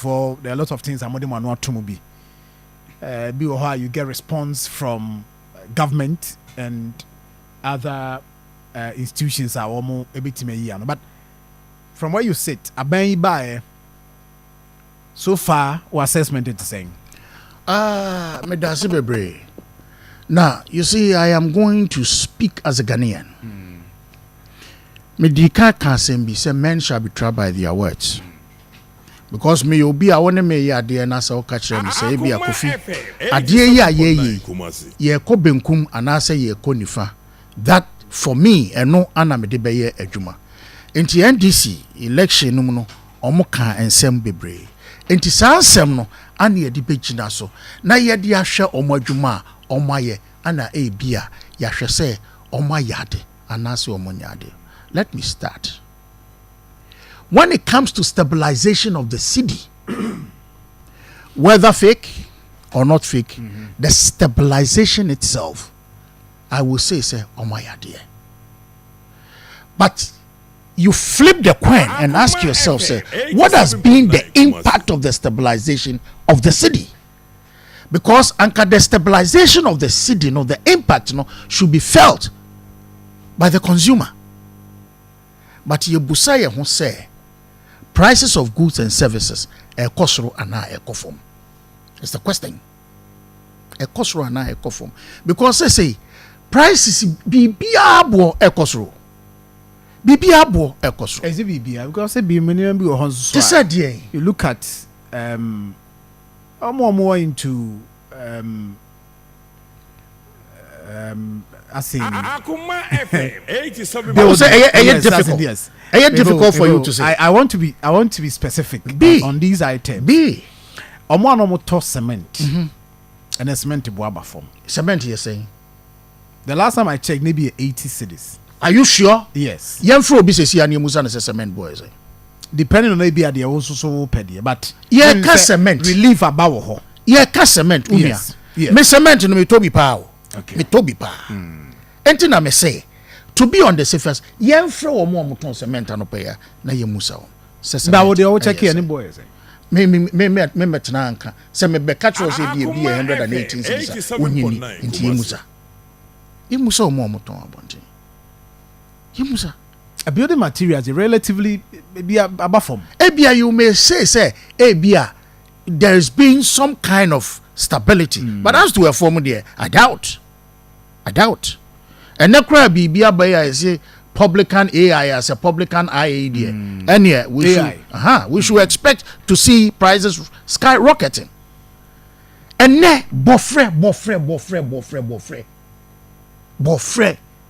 for there are a lot of things I'm not to be. You get response from government and other institutions are almost a bit but from where you sit, so far, what assessment is saying? Now, you see, I am going to speak as a Ghanaian. Medika can be say men shall be tried by their words. Because me will be I want to me ya dear nasa catch them say be a coffee. A dear ye ko benkum anasa ye ko nifa. That for me and no anamede be ye ejuma. Enti NDC election no omo kan ensem bebre. Enti saa nsem no ana ye di begina so. Na ye di ahwe omo adwuma omo aye ana e bia ya hwe se omo yade anasa omo nyade. Let me start. When it comes to stabilization of the city, whether fake or not fake, the stabilization itself, I will say, oh my idea. But you flip the coin and ask yourself, say, what has been the impact of the stabilization of the city? Because the stabilization of the city, the impact, should be felt by the consumer. But you busaye who say prices of goods and services kosro ana ekofom. It's the question. Kosro ana ekofom. Because they say prices bibiabo ekosro. Bibiabo ekosro. Is it bibia? Because say minimum be honso. They said yeah. You look at more into Akoma FM 87. They will say difficult. Yes. Difficult for you to say. I want to be specific on these items. Omo to cement. And a cement boaba form. Cement you're saying? The last time I checked, maybe 80 cities. Are you sure? Yes. Young fro be say ani musa na cement boys. Depending on maybe they also so pedi, but yeah, cement relief about ho. Yeah, cement umia. Yes. Me cement no me tobi pa. Okay. Me tobi pa. Enti na me say to be on the safest, yen fro omo ton cement anopa na ye musa o. Ba wo de o check any boys. Me metena anka. Se me be catch us e be 118 cedis. Onyini enti ye musa. Ye musa omo ton abonte. Ye musa. A building materials is relatively maybe above form. Ebia you may say ebia there has been some kind of stability, but as to a form there, I doubt. And that crowd be by say publican AI as a publican IAD. And yeah, we should expect to see prices skyrocketing. And ne bofre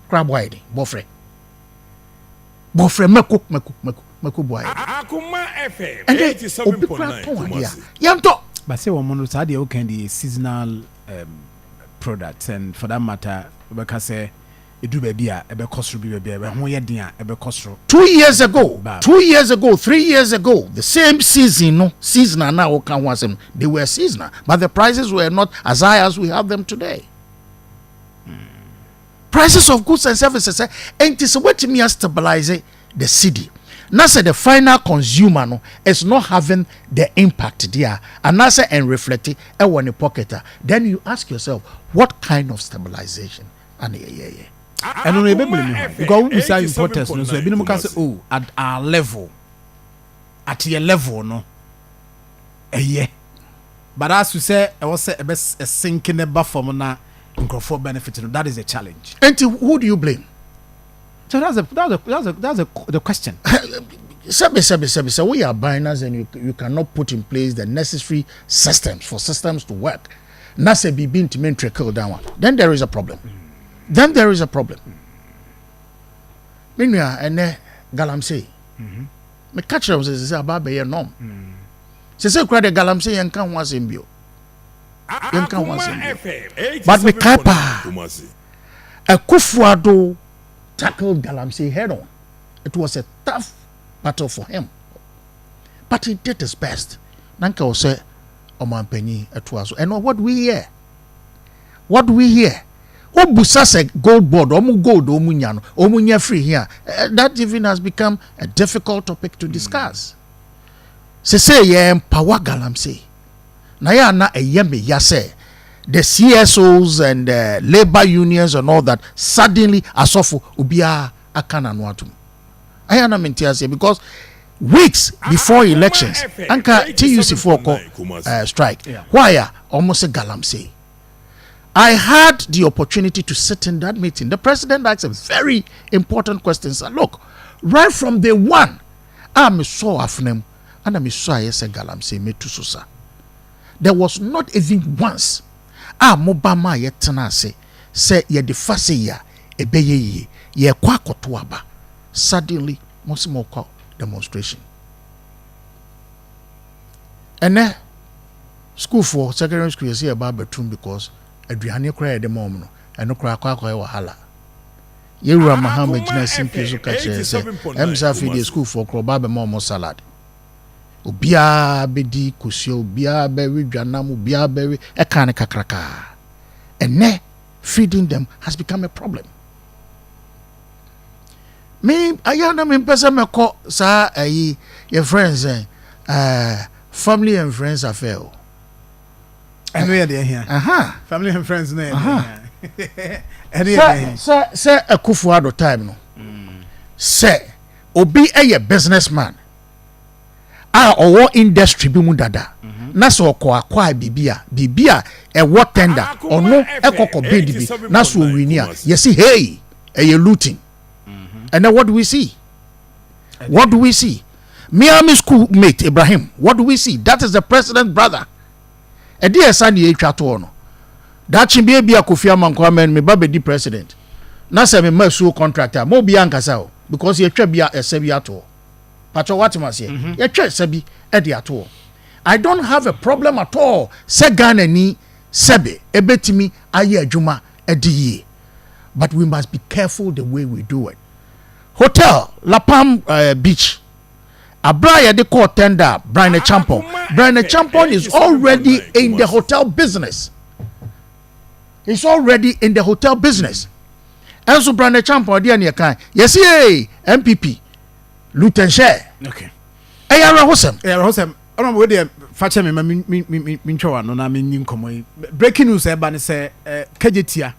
crab wide bofre meku boy. Akoma FM 87.9. Yanto. But say one month had the can seasonal products, and for that matter, because say it do be a ebe cost be ho ye den a ebe cost. 2 years ago, 3 years ago, the same season now can was they were seasonal, but the prices were not as high as we have them today. Prices of goods and services ain't is what me stabilize the city. Now say the final consumer is not having the impact there, and now say and reflecting on the pocket. Then you ask yourself, what kind of stabilization? And and on a because we say importers no so ebi no can say at our level, at your level no, but as you say, I was a sinking a buffer na. For benefiting, that is a challenge. And who do you blame? So that's the question. So we are buyers, and you cannot put in place the necessary systems for systems to work. Nasa be being to main trickle down. Then there is a problem. Meanwhile, and galamsey. Me catch them say about be norm. Say cry the galamsey and can was in bio. But me kapa a Kufuado tackled Galamsey head on. It was a tough battle for him, but he did his best. Nanka will say, "Oman penny at was." And what we hear? What Busase gold board, omu gold, omunya free here. That even has become a difficult topic to discuss. say ye empower galamsey na ya na me ya say the CSOs and labor unions and all that suddenly asofo ubia akana no atum aya na mentiase because weeks before elections anka TUC for strike why almost a galamsey. I had the opportunity to sit in that meeting. The president asked a very important question. Sir, look, right from day one, I saw Afnem and I saw yes galamsey me to susa. There was not even once mobama yetana say ye de fase ya ebeye ye kwa kotoaba. Suddenly most call demonstration. And then school for secondary school you see about between because aduane kra de mom no eno kra kwa wahala yewura Muhammad jina simple so ka chere say emsa fi the school for kro ba be mom salad obia be di kosio obia be redwanam obia be e kan kakraka ene feeding them has become a problem. Me ayana me pesa me ko sa ayi your friends family and friends affair. I know you're here. Family and friends know. Say a Kufuado time no. Say obi a businessman. Owo industry bi mu dada. Na so ko akwa bibia e what tender ono ekoko bid bi na so winia. Yes hey e looting. And then what do we see? What do we see? Miami school mate Ibrahim. What do we see? That is the president's brother. E dey sani e twa to no that chimbe bia Kofi Amankwa me ba be di president na se me masu contractor mo bia nkasa o because ye twa bia ese bia to pacho what mase ye twa ese bi e dey ato. I don't have a problem at all se Ghana ni sebe ebetimi aye adwuma e di ye, but we must be careful the way we do it. Hotel La Palm Beach Abraya de court tender Brian Champon. Brian Champon is already in the hotel business. He's already in the hotel business. And so Brian Champon dia ne kan. Yes MPP Luton share. Okay. Eyara Hosem. Ono we dey fache me ntwa no na me nim komo. Breaking news e ba ne say Kejetia